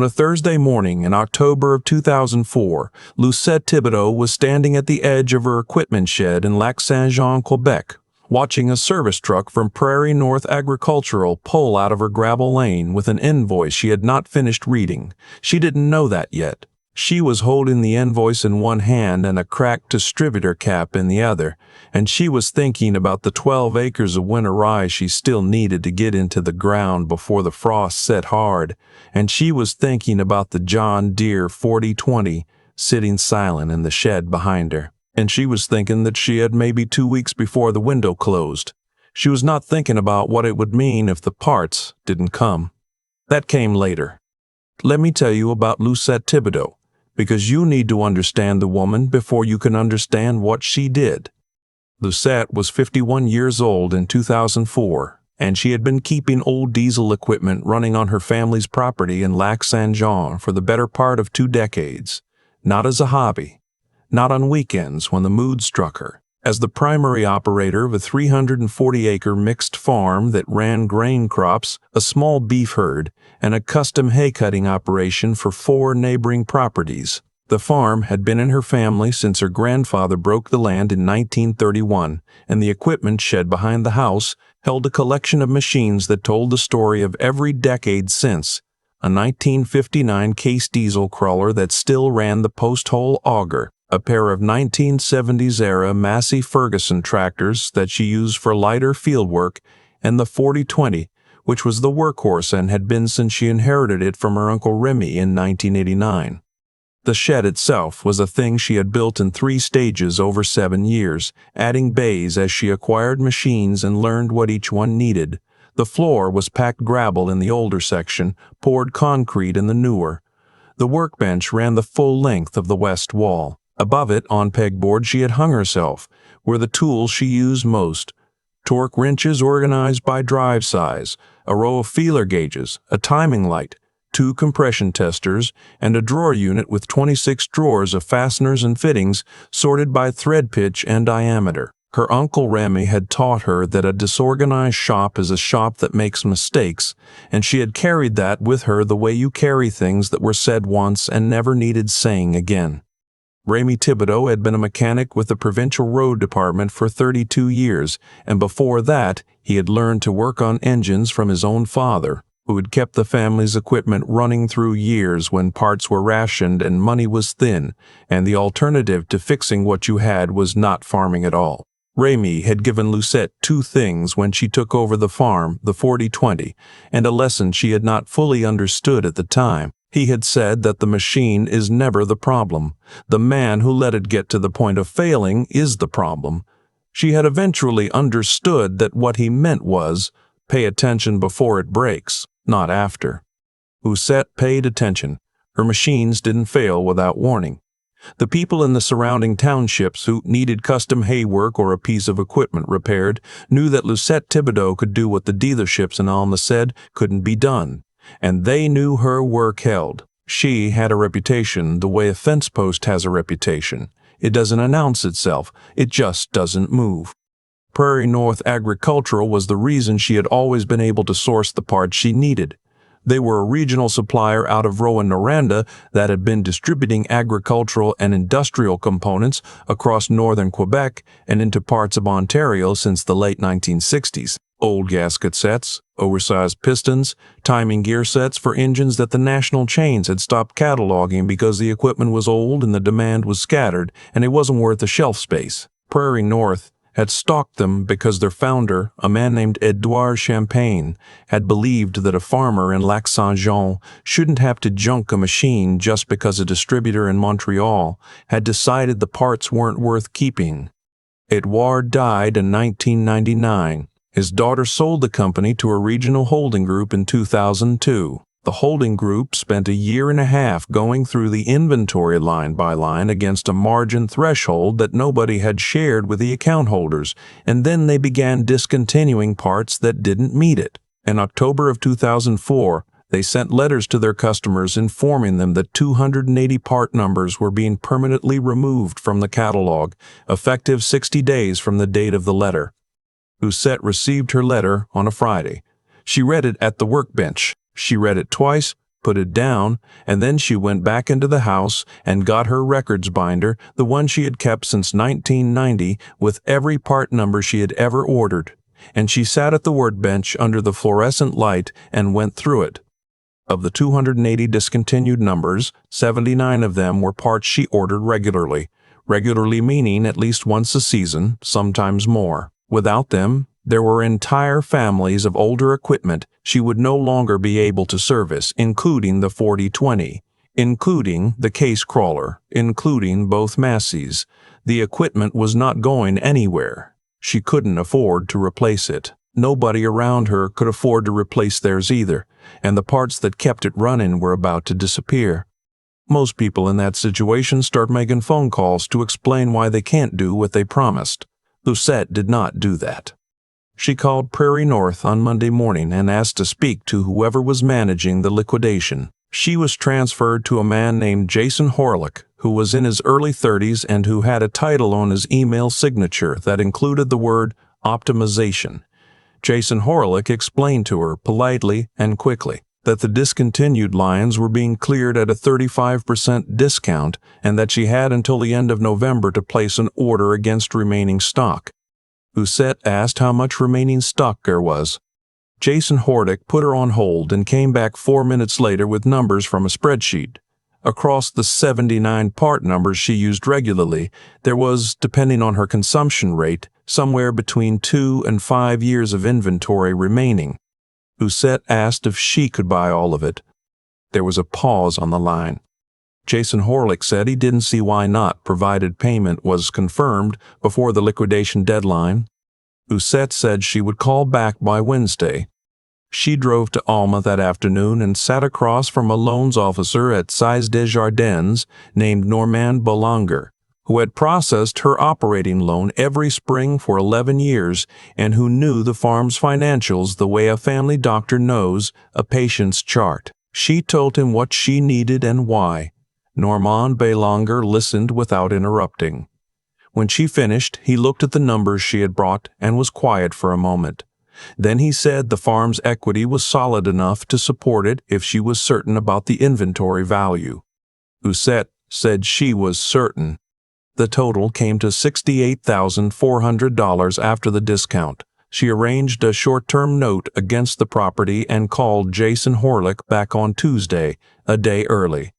On a Thursday morning in October of 2004, Lucette Thibodeau was standing at the edge of her equipment shed in Lac-Saint-Jean, Quebec, watching a service truck from Prairie North Agricultural pull out of her gravel lane with an invoice she had not finished reading. She didn't know that yet. She was holding the invoice in one hand and a cracked distributor cap in the other, and she was thinking about the 12 acres of winter rye she still needed to get into the ground before the frost set hard, and she was thinking about the John Deere 4020 sitting silent in the shed behind her. And she was thinking that she had maybe 2 weeks before the window closed. She was not thinking about what it would mean if the parts didn't come. That came later. Let me tell you about Lucette Thibodeau, because you need to understand the woman before you can understand what she did. Lucette was 51 years old in 2004, and she had been keeping old diesel equipment running on her family's property in Lac-Saint-Jean for the better part of 2 decades, not as a hobby, not on weekends when the mood struck her. As the primary operator of a 340-acre mixed farm that ran grain crops, a small beef herd, and a custom hay-cutting operation for 4 neighboring properties. The farm had been in her family since her grandfather broke the land in 1931, and the equipment shed behind the house held a collection of machines that told the story of every decade since. A 1959 case diesel crawler that still ran the post-hole auger, a pair of 1970s-era Massey Ferguson tractors that she used for lighter fieldwork, and the 4020, which was the workhorse and had been since she inherited it from her Uncle Remy in 1989. The shed itself was a thing she had built in 3 stages over 7 years, adding bays as she acquired machines and learned what each one needed. The floor was packed gravel in the older section, poured concrete in the newer. The workbench ran the full length of the west wall. Above it, on pegboard, she had hung herself, were the tools she used most. Torque wrenches organized by drive size, a row of feeler gauges, a timing light, 2 compression testers, and a drawer unit with 26 drawers of fasteners and fittings sorted by thread pitch and diameter. Her Uncle Remy had taught her that a disorganized shop is a shop that makes mistakes, and she had carried that with her the way you carry things that were said once and never needed saying again. Remy Thibodeau had been a mechanic with the Provincial Road Department for 32 years, and before that, he had learned to work on engines from his own father, who had kept the family's equipment running through years when parts were rationed and money was thin, and the alternative to fixing what you had was not farming at all. Remy had given Lucette 2 things when she took over the farm, the 4020, and a lesson she had not fully understood at the time. He had said that the machine is never the problem. The man who let it get to the point of failing is the problem. She had eventually understood that what he meant was, pay attention before it breaks, not after. Lucette paid attention. Her machines didn't fail without warning. The people in the surrounding townships who needed custom hay work or a piece of equipment repaired knew that Lucette Thibodeau could do what the dealerships in Alma said couldn't be done. And they knew her work held. She had a reputation the way a fence post has a reputation. It doesn't announce itself, it just doesn't move. Prairie North Agricultural was the reason she had always been able to source the parts she needed. They were a regional supplier out of Rouyn-Noranda that had been distributing agricultural and industrial components across northern Quebec and into parts of Ontario since the late 1960s. Old gasket sets, oversized pistons, timing gear sets for engines that the national chains had stopped cataloging because the equipment was old and the demand was scattered and it wasn't worth the shelf space. Prairie North had stocked them because their founder, a man named Edouard Champagne, had believed that a farmer in Lac-Saint-Jean shouldn't have to junk a machine just because a distributor in Montreal had decided the parts weren't worth keeping. Edouard died in 1999. His daughter sold the company to a regional holding group in 2002. The holding group spent a year and a half going through the inventory line by line against a margin threshold that nobody had shared with the account holders, and then they began discontinuing parts that didn't meet it. In October of 2004, they sent letters to their customers informing them that 280 part numbers were being permanently removed from the catalog, effective 60 days from the date of the letter. Lucette received her letter on a Friday. She read it at the workbench. She read it twice, put it down, and then she went back into the house and got her records binder, the one she had kept since 1990, with every part number she had ever ordered. And she sat at the workbench under the fluorescent light and went through it. Of the 280 discontinued numbers, 79 of them were parts she ordered regularly. Regularly meaning at least once a season, sometimes more. Without them, there were entire families of older equipment she would no longer be able to service, including the 4020, including the case crawler, including both Massey's. The equipment was not going anywhere. She couldn't afford to replace it. Nobody around her could afford to replace theirs either, and the parts that kept it running were about to disappear. Most people in that situation start making phone calls to explain why they can't do what they promised. Lucette did not do that. She called Prairie North on Monday morning and asked to speak to whoever was managing the liquidation. She was transferred to a man named Jason Horlick, who was in his early 30s and who had a title on his email signature that included the word optimization. Jason Horlick explained to her politely and quickly that the discontinued lines were being cleared at a 35% discount and that she had until the end of November to place an order against remaining stock. Lucette asked how much remaining stock there was. Jason Horlick put her on hold and came back 4 minutes later with numbers from a spreadsheet. Across the 79 part numbers she used regularly, there was, depending on her consumption rate, somewhere between 2 and 5 years of inventory remaining. Lucette asked if she could buy all of it. There was a pause on the line. Jason Horlick said he didn't see why not, provided payment was confirmed before the liquidation deadline. Lucette said she would call back by Wednesday. She drove to Alma that afternoon and sat across from a loans officer at Size Desjardins named Normand Belanger, who had processed her operating loan every spring for 11 years and who knew the farm's financials the way a family doctor knows a patient's chart. She told him what she needed and why. Normand Belanger listened without interrupting. When she finished, he looked at the numbers she had brought and was quiet for a moment. Then he said the farm's equity was solid enough to support it if she was certain about the inventory value. Lucette said she was certain. The total came to $68,400 after the discount. She arranged a short-term note against the property and called Jason Horlick back on Tuesday, a day early.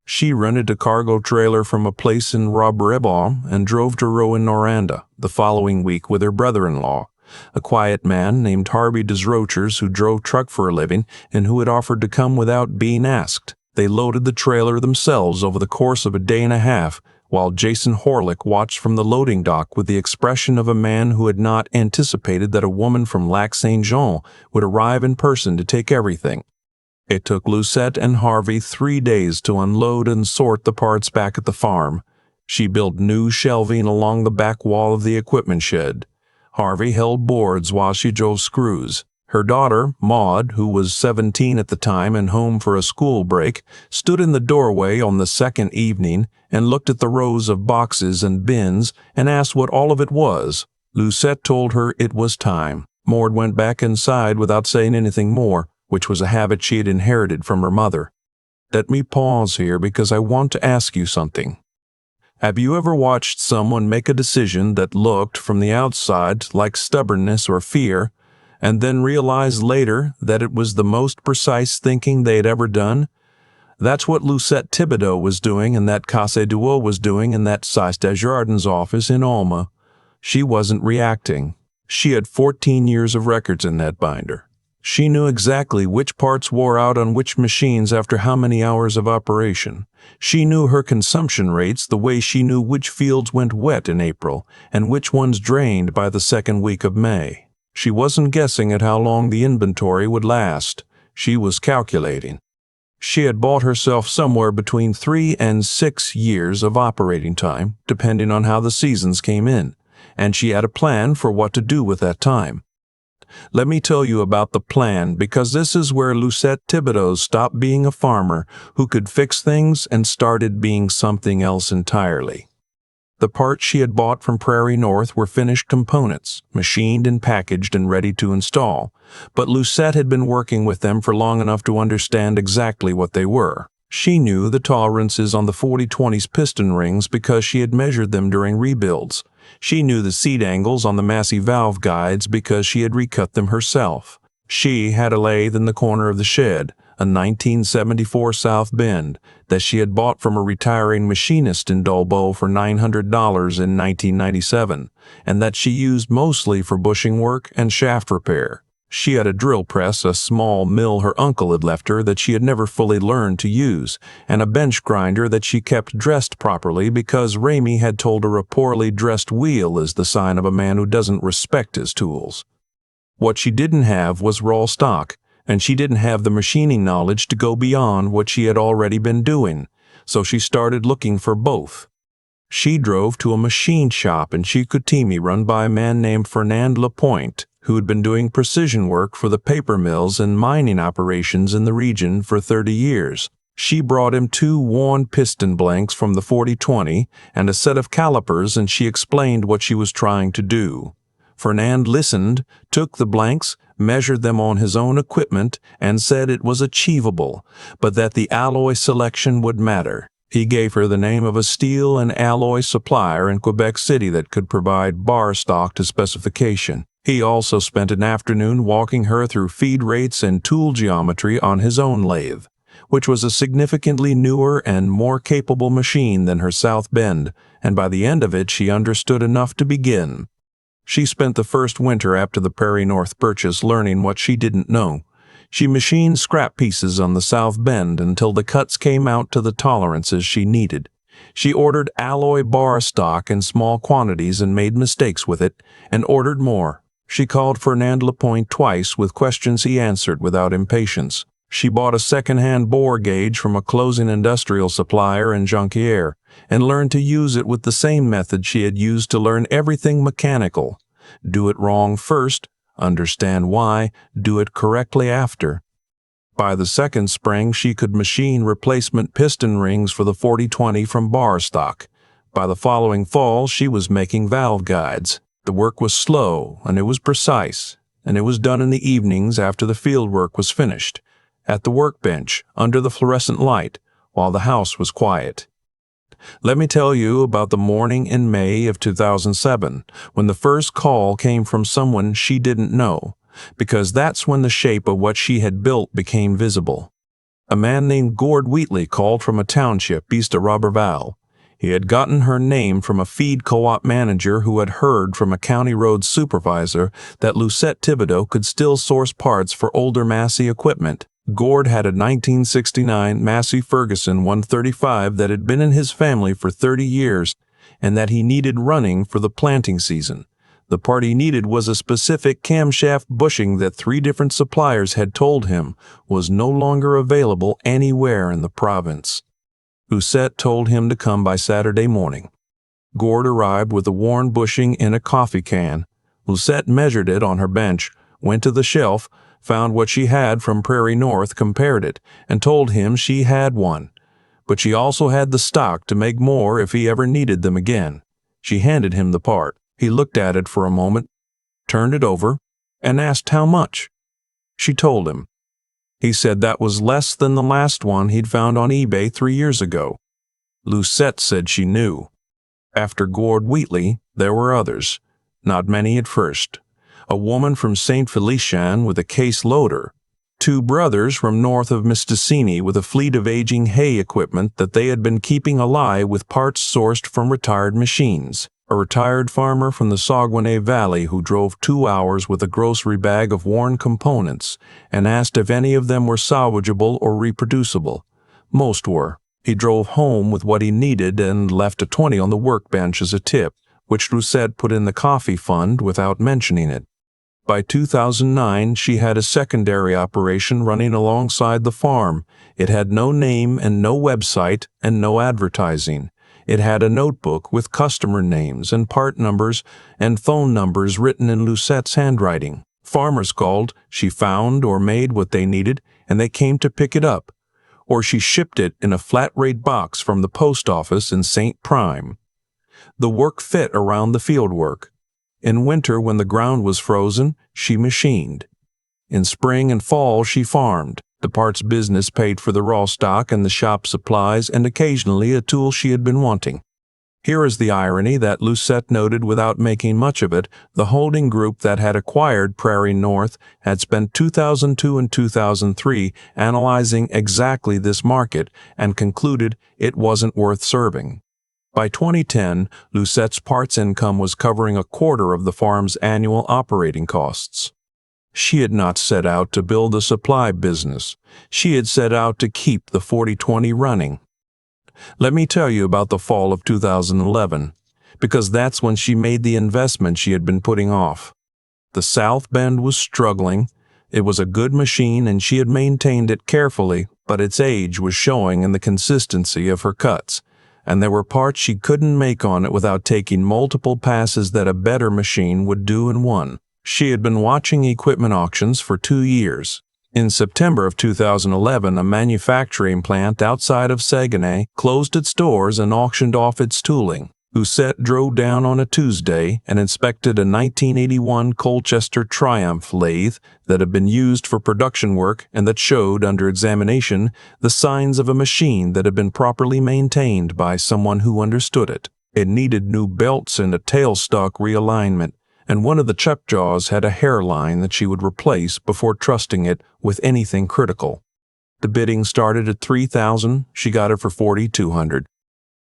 She rented a cargo trailer from a place in Robrebois and drove to Rouyn-Noranda the following week with her brother-in-law, a quiet man named Harvey Desrochers who drove truck for a living and who had offered to come without being asked. They loaded the trailer themselves over the course of a day and a half, while Jason Horlick watched from the loading dock with the expression of a man who had not anticipated that a woman from Lac-Saint-Jean would arrive in person to take everything. It took Lucette and Harvey 3 days to unload and sort the parts back at the farm. She built new shelving along the back wall of the equipment shed. Harvey held boards while she drove screws. Her daughter, Maud, who was 17 at the time and home for a school break, stood in the doorway on the second evening and looked at the rows of boxes and bins and asked what all of it was. Lucette told her it was time. Maud went back inside without saying anything more, which was a habit she had inherited from her mother. Let me pause here because I want to ask you something. Have you ever watched someone make a decision that looked, from the outside, like stubbornness or fear, and then realized later that it was the most precise thinking they had ever done? That's what Lucette Thibodeau was doing and that Casse Duo was doing in that Size Desjardins office in Alma. She wasn't reacting. She had 14 years of records in that binder. She knew exactly which parts wore out on which machines after how many hours of operation. She knew her consumption rates the way she knew which fields went wet in April and which ones drained by the second week of May. She wasn't guessing at how long the inventory would last. She was calculating. She had bought herself somewhere between 3 and 6 years of operating time, depending on how the seasons came in, and she had a plan for what to do with that time. Let me tell you about the plan, because this is where Lucette Thibodeau stopped being a farmer who could fix things and started being something else entirely. The parts she had bought from Prairie North were finished components, machined and packaged and ready to install, but Lucette had been working with them for long enough to understand exactly what they were. She knew the tolerances on the 40/20's piston rings because she had measured them during rebuilds. She knew the seat angles on the Massey valve guides because she had recut them herself. She had a lathe in the corner of the shed, a 1974 South Bend, that she had bought from a retiring machinist in Dolbeau for $900 in 1997, and that she used mostly for bushing work and shaft repair. She had a drill press, a small mill her uncle had left her that she had never fully learned to use, and a bench grinder that she kept dressed properly because Ramey had told her a poorly dressed wheel is the sign of a man who doesn't respect his tools. What she didn't have was raw stock, and she didn't have the machining knowledge to go beyond what she had already been doing, so she started looking for both. She drove to a machine shop in Chicoutimi run by a man named Fernand Lapointe, who had been doing precision work for the paper mills and mining operations in the region for 30 years. She brought him 2 worn piston blanks from the 40/20 and a set of calipers, and she explained what she was trying to do. Fernand listened, took the blanks, measured them on his own equipment, and said it was achievable, but that the alloy selection would matter. He gave her the name of a steel and alloy supplier in Quebec City that could provide bar stock to specification. He also spent an afternoon walking her through feed rates and tool geometry on his own lathe, which was a significantly newer and more capable machine than her South Bend, and by the end of it she understood enough to begin. She spent the first winter after the Prairie North purchase learning what she didn't know. She machined scrap pieces on the South Bend until the cuts came out to the tolerances she needed. She ordered alloy bar stock in small quantities and made mistakes with it, and ordered more. She called Fernand Lapointe twice with questions he answered without impatience. She bought a second-hand bore gauge from a closing industrial supplier in Jonquière and learned to use it with the same method she had used to learn everything mechanical. Do it wrong first, understand why, do it correctly after. By the second spring, she could machine replacement piston rings for the 40/20 from bar stock. By the following fall, she was making valve guides. The work was slow, and it was precise, and it was done in the evenings after the field work was finished, at the workbench, under the fluorescent light, while the house was quiet. Let me tell you about the morning in May of 2007, when the first call came from someone she didn't know, because that's when the shape of what she had built became visible. A man named Gord Wheatley called from a township east of Roberval. He had gotten her name from a feed co-op manager who had heard from a county road supervisor that Lucette Thibodeau could still source parts for older Massey equipment. Gord had a 1969 Massey Ferguson 135 that had been in his family for 30 years and that he needed running for the planting season. The part he needed was a specific camshaft bushing that 3 different suppliers had told him was no longer available anywhere in the province. Lucette told him to come by Saturday morning. Gord arrived with the worn bushing in a coffee can. Lucette measured it on her bench, went to the shelf, found what she had from Prairie North, compared it, and told him she had one. But she also had the stock to make more if he ever needed them again. She handed him the part. He looked at it for a moment, turned it over, and asked how much. She told him. He said that was less than the last one he'd found on eBay 3 years ago. Lucette said she knew. After Gord Wheatley, there were others. Not many at first. A woman from St. Félicien with a case loader. 2 brothers from north of Mistassini with a fleet of aging hay equipment that they had been keeping alive with parts sourced from retired machines. A retired farmer from the Saguenay Valley who drove 2 hours with a grocery bag of worn components and asked if any of them were salvageable or reproducible. Most were. He drove home with what he needed and left a 20 on the workbench as a tip, which Lucette put in the coffee fund without mentioning it. By 2009, she had a secondary operation running alongside the farm. It had no name and no website and no advertising. It had a notebook with customer names and part numbers and phone numbers written in Lucette's handwriting. Farmers called, she found or made what they needed, and they came to pick it up. Or she shipped it in a flat-rate box from the post office in St. Prime. The work fit around the field work. In winter, when the ground was frozen, she machined. In spring and fall, she farmed. The parts business paid for the raw stock and the shop supplies and occasionally a tool she had been wanting. Here is the irony that Lucette noted without making much of it. The holding group that had acquired Prairie North had spent 2002 and 2003 analyzing exactly this market and concluded it wasn't worth serving. By 2010, Lucette's parts income was covering a quarter of the farm's annual operating costs. She had not set out to build a supply business. She had set out to keep the 40/20 running. Let me tell you about the fall of 2011, because that's when she made the investment she had been putting off. The South Bend was struggling. It was a good machine and she had maintained it carefully, but its age was showing in the consistency of her cuts, and there were parts she couldn't make on it without taking multiple passes that a better machine would do in one. She had been watching equipment auctions for 2 years. In September of 2011, a manufacturing plant outside of Saguenay closed its doors and auctioned off its tooling. Lucette drove down on a Tuesday and inspected a 1981 Colchester Triumph lathe that had been used for production work and that showed, under examination, the signs of a machine that had been properly maintained by someone who understood it. It needed new belts and a tailstock realignment, and one of the chuck jaws had a hairline that she would replace before trusting it with anything critical. The bidding started at $3,000. She got it for $4,200.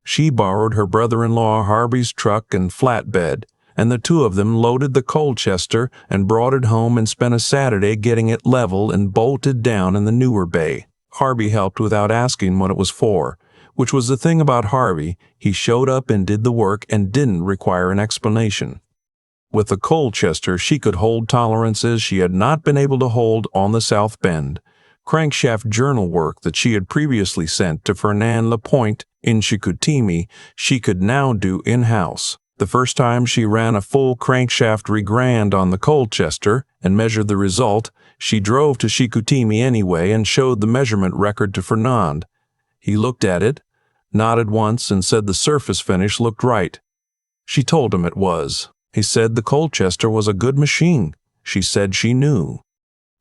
She borrowed her brother-in-law Harvey's truck and flatbed, and the two of them loaded the Colchester and brought it home and spent a Saturday getting it level and bolted down in the newer bay. Harvey helped without asking what it was for, which was the thing about Harvey. He showed up and did the work and didn't require an explanation. With the Colchester, she could hold tolerances she had not been able to hold on the South Bend. Crankshaft journal work that she had previously sent to Fernand Lapointe in Chicoutimi, she could now do in-house. The first time she ran a full crankshaft regrand on the Colchester and measured the result, she drove to Chicoutimi anyway and showed the measurement record to Fernand. He looked at it, nodded once, and said the surface finish looked right. She told him it was. He said the Colchester was a good machine. She said she knew.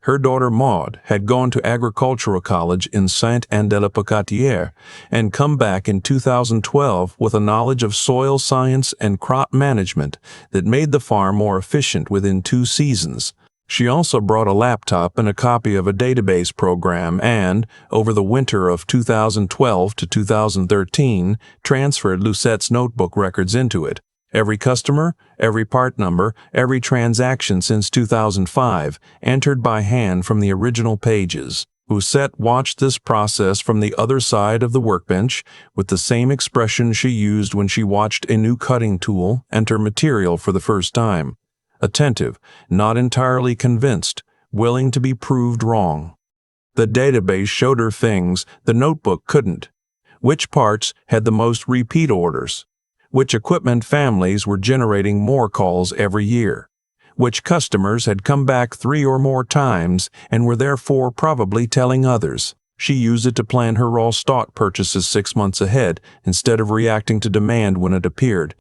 Her daughter Maud had gone to agricultural college in Saint-Anne-de-la-Pocatière and come back in 2012 with a knowledge of soil science and crop management that made the farm more efficient within 2 seasons. She also brought a laptop and a copy of a database program and, over the winter of 2012 to 2013, transferred Lucette's notebook records into it. Every customer, every part number, every transaction since 2005, entered by hand from the original pages. Lucette watched this process from the other side of the workbench with the same expression she used when she watched a new cutting tool enter material for the first time. Attentive, not entirely convinced, willing to be proved wrong. The database showed her things the notebook couldn't. Which parts had the most repeat orders? Which equipment families were generating more calls every year? Which customers had come back 3 or more times and were therefore probably telling others? She used it to plan her raw stock purchases 6 months ahead instead of reacting to demand when it appeared.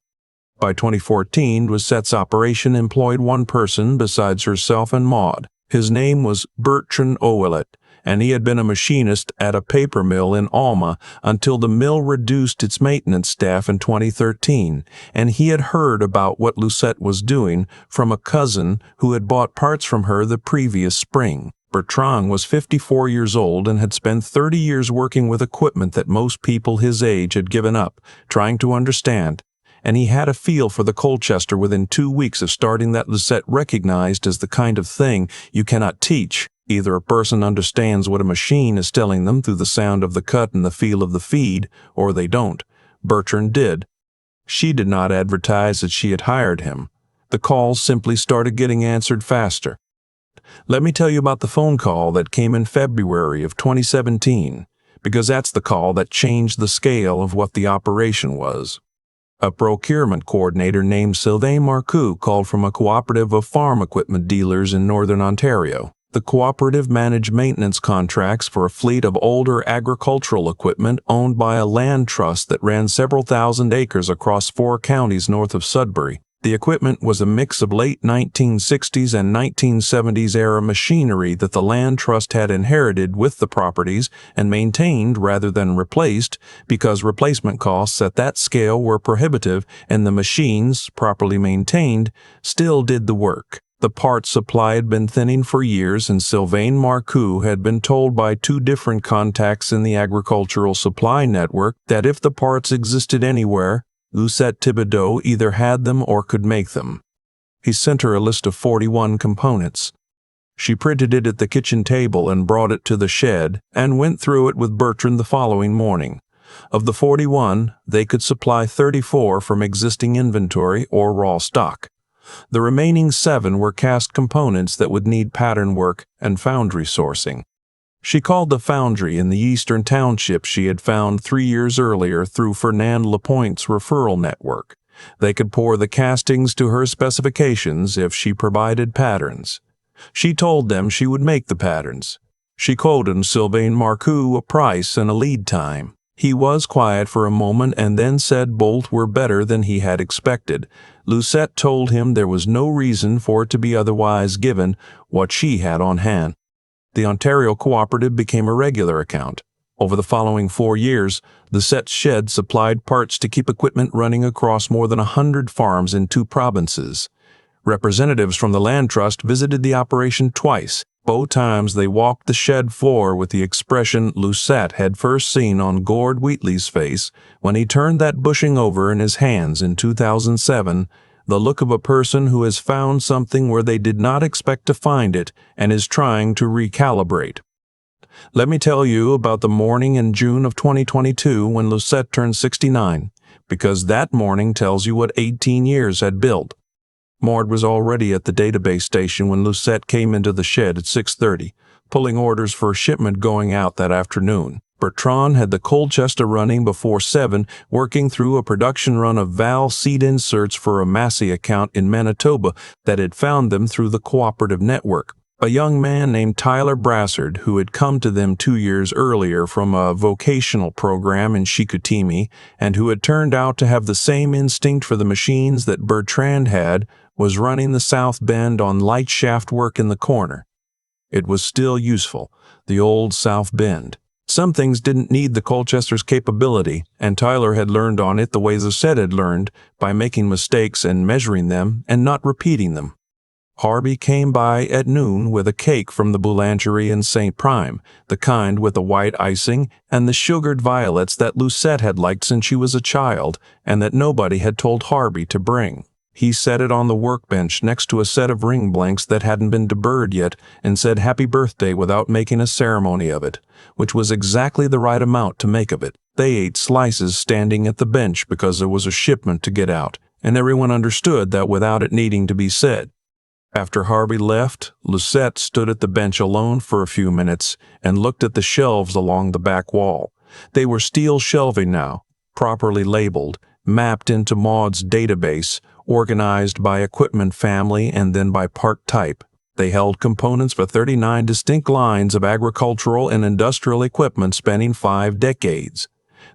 By 2014, Lucette's operation employed one person besides herself and Maud. His name was Bertrand Ouellet, and he had been a machinist at a paper mill in Alma until the mill reduced its maintenance staff in 2013, and he had heard about what Lucette was doing from a cousin who had bought parts from her the previous spring. Bertrand was 54 years old and had spent 30 years working with equipment that most people his age had given up, trying to understand, and he had a feel for the Colchester within 2 weeks of starting that Lucette recognized as the kind of thing you cannot teach. Either a person understands what a machine is telling them through the sound of the cut and the feel of the feed, or they don't. Bertrand did. She did not advertise that she had hired him. The calls simply started getting answered faster. Let me tell you about the phone call that came in February of 2017, because that's the call that changed the scale of what the operation was. A procurement coordinator named Sylvain Marcoux called from a cooperative of farm equipment dealers in northern Ontario. The cooperative managed maintenance contracts for a fleet of older agricultural equipment owned by a land trust that ran several thousand acres across 4 counties north of Sudbury. The equipment was a mix of late 1960s and 1970s era machinery that the land trust had inherited with the properties and maintained rather than replaced, because replacement costs at that scale were prohibitive and the machines, properly maintained, still did the work. The parts supply had been thinning for years, and Sylvain Marcoux had been told by 2 different contacts in the agricultural supply network that if the parts existed anywhere, Lucette Thibodeau either had them or could make them. He sent her a list of 41 components. She printed it at the kitchen table and brought it to the shed and went through it with Bertrand the following morning. Of the 41, they could supply 34 from existing inventory or raw stock. The remaining 7 were cast components that would need pattern work and foundry sourcing. She called the foundry in the eastern township she had found 3 years earlier through Fernand Lapointe's referral network. They could pour the castings to her specifications if she provided patterns. She told them she would make the patterns. She quoted Sylvain Marcoux a price and a lead time. He was quiet for a moment and then said both were better than he had expected. Lucette told him there was no reason for it to be otherwise given what she had on hand. The Ontario Cooperative became a regular account. Over the following 4 years, Lucette's shed supplied parts to keep equipment running across more than 100 farms in 2 provinces. Representatives from the land trust visited the operation twice. Both times they walked the shed floor with the expression Lucette had first seen on Gord Wheatley's face when he turned that bushing over in his hands in 2007, the look of a person who has found something where they did not expect to find it and is trying to recalibrate. Let me tell you about the morning in June of 2022 when Lucette turned 69, because that morning tells you what 18 years had built. Maud was already at the database station when Lucette came into the shed at 6:30, pulling orders for a shipment going out that afternoon. Bertrand had the Colchester running before 7, working through a production run of valve seat inserts for a Massey account in Manitoba that had found them through the cooperative network. A young man named Tyler Brassard, who had come to them 2 years earlier from a vocational program in Chicoutimi and who had turned out to have the same instinct for the machines that Bertrand had, was running the south bend on light shaft work in the corner. It was still useful, the old south bend. Some things didn't need the Colchester's capability, and Tyler had learned on it the way Lucette had learned, by making mistakes and measuring them and not repeating them. Harvey came by at noon with a cake from the boulangerie in St. Prime, the kind with the white icing and the sugared violets that Lucette had liked since she was a child and that nobody had told Harvey to bring. He set it on the workbench next to a set of ring blanks that hadn't been deburred yet and said happy birthday without making a ceremony of it, which was exactly the right amount to make of it. They ate slices standing at the bench because there was a shipment to get out, and everyone understood that without it needing to be said. After Harvey left, Lucette stood at the bench alone for a few minutes and looked at the shelves along the back wall. They were steel shelving now, properly labeled, mapped into Maud's database, organized by equipment family and then by part type. They held components for 39 distinct lines of agricultural and industrial equipment spanning 5 decades.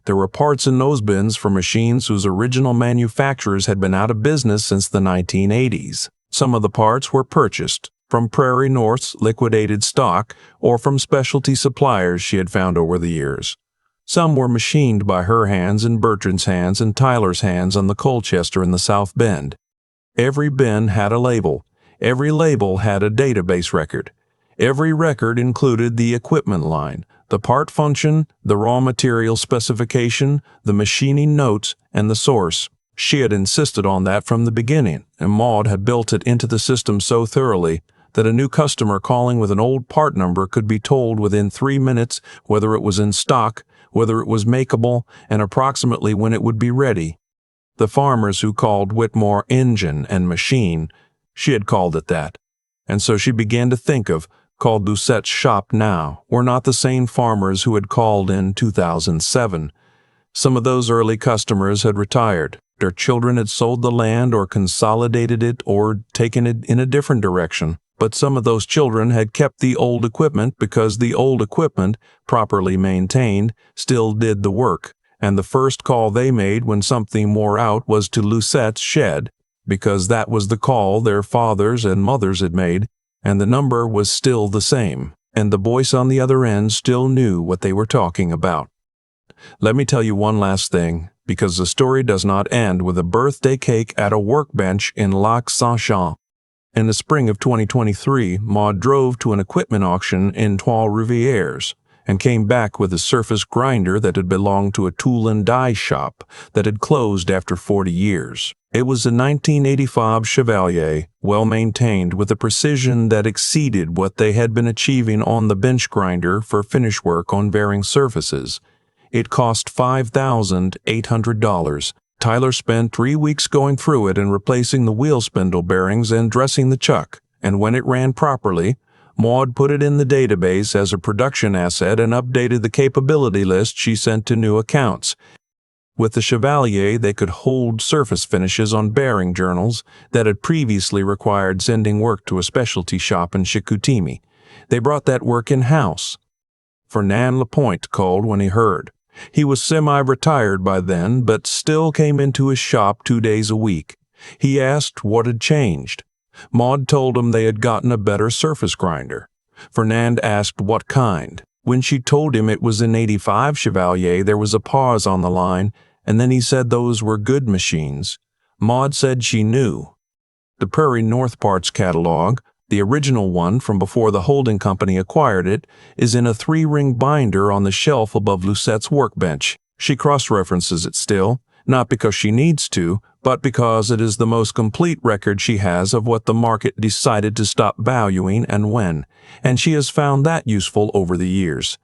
There were parts in those bins for machines whose original manufacturers had been out of business since the 1980s. Some of the parts were purchased from Prairie North's liquidated stock or from specialty suppliers she had found over the years. Some were machined by her hands and Bertrand's hands and Tyler's hands on the Colchester in the South Bend. Every bin had a label. Every label had a database record. Every record included the equipment line, the part function, the raw material specification, the machining notes, and the source. She had insisted on that from the beginning, and Maud had built it into the system so thoroughly that a new customer calling with an old part number could be told within 3 minutes whether it was in stock, whether it was makeable, and approximately when it would be ready. The farmers who called Whitmore engine and machine, she had called it that, and so she began to think of, called Lucette's shop now, were not the same farmers who had called in 2007. Some of those early customers had retired. Their children had sold the land or consolidated it or taken it in a different direction. But some of those children had kept the old equipment because the old equipment, properly maintained, still did the work, and the first call they made when something wore out was to Lucette's shed, because that was the call their fathers and mothers had made, and the number was still the same, and the voice on the other end still knew what they were talking about. Let me tell you one last thing, because the story does not end with a birthday cake at a workbench in Lac-Saint-Jean. In the spring of 2023, Maud drove to an equipment auction in Trois-Rivières and came back with a surface grinder that had belonged to a tool and die shop that had closed after 40 years. It was a 1985 Chevalier, well-maintained with a precision that exceeded what they had been achieving on the bench grinder for finish work on varying surfaces. It cost $5,800. Tyler spent 3 weeks going through it and replacing the wheel spindle bearings and dressing the chuck, and when it ran properly, Maud put it in the database as a production asset and updated the capability list she sent to new accounts. With the Chevalier, they could hold surface finishes on bearing journals that had previously required sending work to a specialty shop in Chicoutimi. They brought that work in-house. Fernand Lapointe called when he heard. He was semi-retired by then, but still came into his shop 2 days a week. He asked what had changed. Maud told him they had gotten a better surface grinder. Fernand asked what kind. When she told him it was an 85 Chevalier, there was a pause on the line, and then he said those were good machines. Maud said she knew. The Prairie North Parts Catalogue, the original one from before the holding company acquired it, is in a 3-ring binder on the shelf above Lucette's workbench. She cross-references it still, not because she needs to, but because it is the most complete record she has of what the market decided to stop valuing and when, and she has found that useful over the years.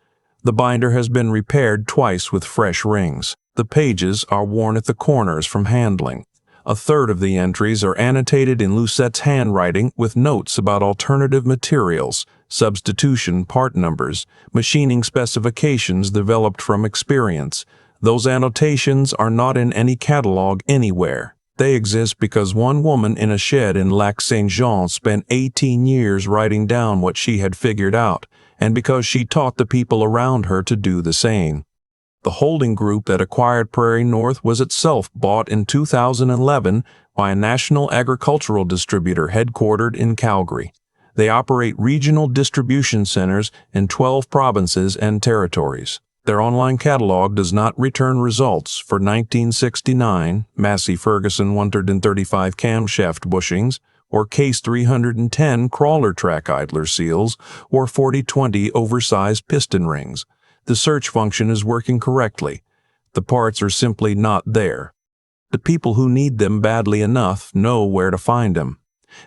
The binder has been repaired twice with fresh rings. The pages are worn at the corners from handling. A third of the entries are annotated in Lucette's handwriting with notes about alternative materials, substitution part numbers, machining specifications developed from experience. Those annotations are not in any catalog anywhere. They exist because one woman in a shed in Lac-Saint-Jean spent 18 years writing down what she had figured out, and because she taught the people around her to do the same. The holding group that acquired Prairie North was itself bought in 2011 by a national agricultural distributor headquartered in Calgary. They operate regional distribution centers in 12 provinces and territories. Their online catalog does not return results for 1969 Massey Ferguson 135 camshaft bushings, or Case 310 crawler track idler seals, or 4020 oversized piston rings. The search function is working correctly. The parts are simply not there. The people who need them badly enough know where to find them.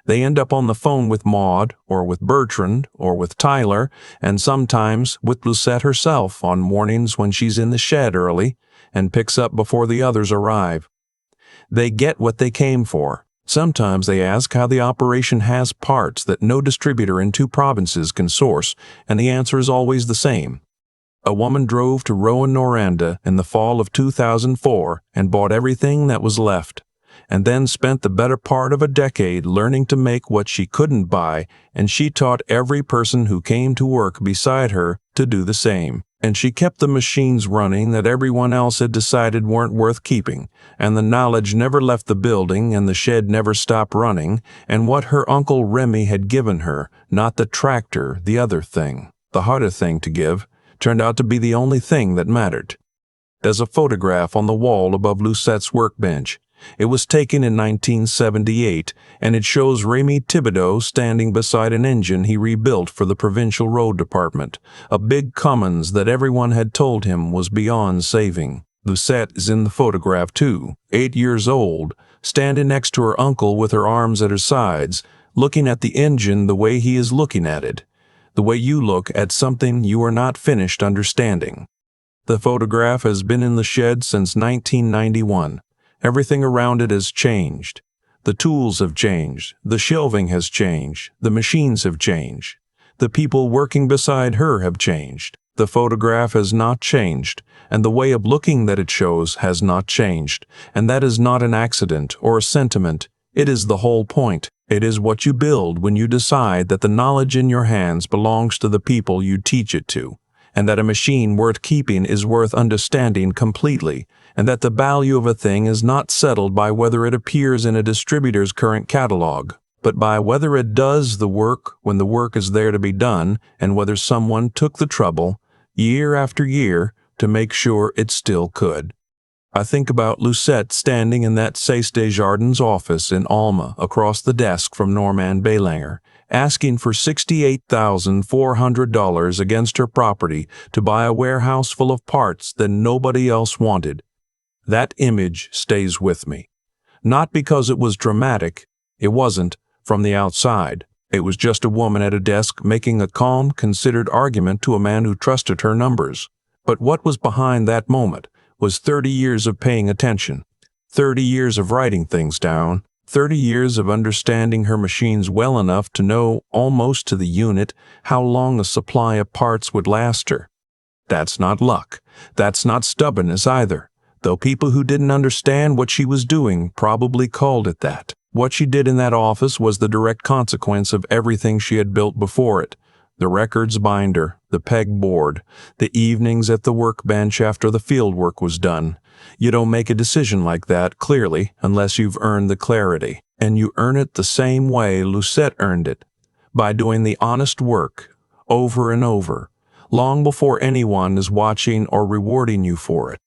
They end up on the phone with Maud, or with Bertrand, or with Tyler, and sometimes with Lucette herself on mornings when she's in the shed early and picks up before the others arrive. They get what they came for. Sometimes they ask how the operation has parts that no distributor in 2 provinces can source, and the answer is always the same. A woman drove to Rouyn-Noranda in the fall of 2004 and bought everything that was left, and then spent the better part of a decade learning to make what she couldn't buy, and she taught every person who came to work beside her to do the same. And she kept the machines running that everyone else had decided weren't worth keeping, and the knowledge never left the building and the shed never stopped running, and what her Uncle Remy had given her, not the tractor, the other thing, the harder thing to give, turned out to be the only thing that mattered. There's a photograph on the wall above Lucette's workbench. It was taken in 1978, and it shows Remy Thibodeau standing beside an engine he rebuilt for the provincial road department, a big Cummins that everyone had told him was beyond saving. Lucette is in the photograph too, 8 years old, standing next to her uncle with her arms at her sides, looking at the engine the way he is looking at it, the way you look at something you are not finished understanding. The photograph has been in the shed since 1991. Everything around it has changed. The tools have changed. The shelving has changed. The machines have changed. The people working beside her have changed. The photograph has not changed, and the way of looking that it shows has not changed, and that is not an accident or a sentiment. It is the whole point. It is what you build when you decide that the knowledge in your hands belongs to the people you teach it to, and that a machine worth keeping is worth understanding completely, and that the value of a thing is not settled by whether it appears in a distributor's current catalog, but by whether it does the work when the work is there to be done, and whether someone took the trouble, year after year, to make sure it still could. I think about Lucette standing in that Sace Desjardins office in Alma across the desk from Normand Belanger, asking for $68,400 against her property to buy a warehouse full of parts that nobody else wanted. That image stays with me. Not because it was dramatic, it wasn't, from the outside. It was just a woman at a desk making a calm, considered argument to a man who trusted her numbers. But what was behind that moment was 30 years of paying attention, 30 years of writing things down, 30 years of understanding her machines well enough to know, almost to the unit, how long a supply of parts would last her. That's not luck. That's not stubbornness either, though people who didn't understand what she was doing probably called it that. What she did in that office was the direct consequence of everything she had built before it. The records binder, the pegboard, the evenings at the workbench after the field work was done. You don't make a decision like that, clearly, unless you've earned the clarity. And you earn it the same way Lucette earned it, by doing the honest work, over and over, long before anyone is watching or rewarding you for it.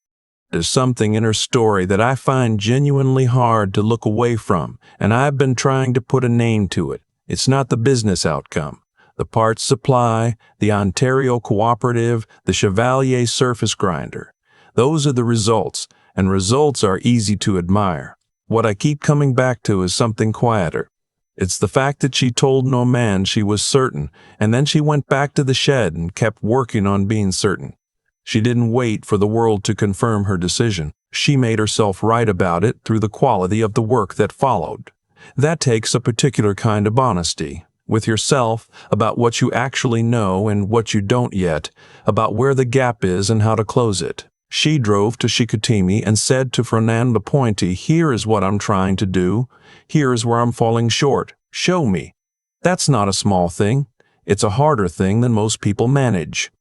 There's something in her story that I find genuinely hard to look away from, and I've been trying to put a name to it. It's not the business outcome. The parts supply, the Ontario Cooperative, the Chevalier surface grinder. Those are the results, and results are easy to admire. What I keep coming back to is something quieter. It's the fact that she told Normand she was certain, and then she went back to the shed and kept working on being certain. She didn't wait for the world to confirm her decision. She made herself right about it through the quality of the work that followed. That takes a particular kind of honesty with yourself about what you actually know and what you don't yet, about where the gap is and how to close it. She drove to Chicoutimi and said to Fernand Lapointe, "Here is what I'm trying to do. Here is where I'm falling short. Show me." That's not a small thing. It's a harder thing than most people manage.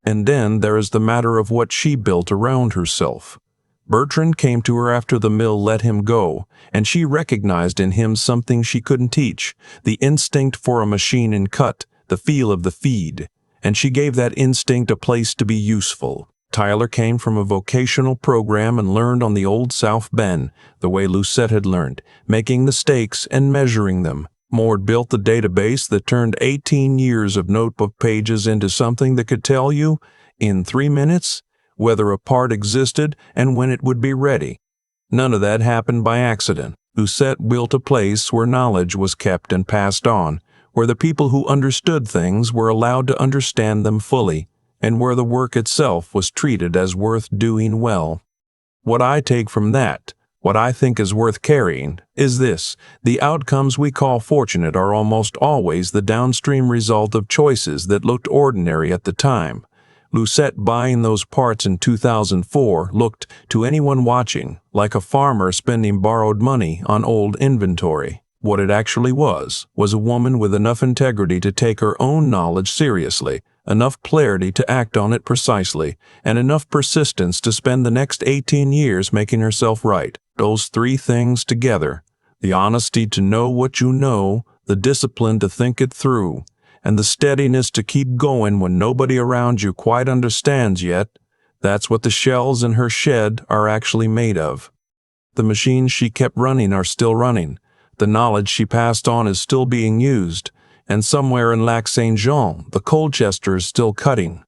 And then there is the matter of what she built around herself. Bertrand came to her after the mill let him go, and she recognized in him something she couldn't teach, the instinct for a machine in cut, the feel of the feed, and she gave that instinct a place to be useful. Tyler came from a vocational program and learned on the old South Bend, the way Lucette had learned, making the stakes and measuring them. Mord built the database that turned 18 years of notebook pages into something that could tell you, in 3 minutes, whether a part existed and when it would be ready. None of that happened by accident. Lucette built a place where knowledge was kept and passed on, where the people who understood things were allowed to understand them fully, and where the work itself was treated as worth doing well. What I take from that, what I think is worth carrying, is this: the outcomes we call fortunate are almost always the downstream result of choices that looked ordinary at the time. Lucette buying those parts in 2004 looked, to anyone watching, like a farmer spending borrowed money on old inventory. What it actually was a woman with enough integrity to take her own knowledge seriously, enough clarity to act on it precisely, and enough persistence to spend the next 18 years making herself right. Those three things together, the honesty to know what you know, the discipline to think it through, and the steadiness to keep going when nobody around you quite understands yet, that's what the shells in her shed are actually made of. The machines she kept running are still running. The knowledge she passed on is still being used, and somewhere in Lac-Saint-Jean, the Colchester is still cutting.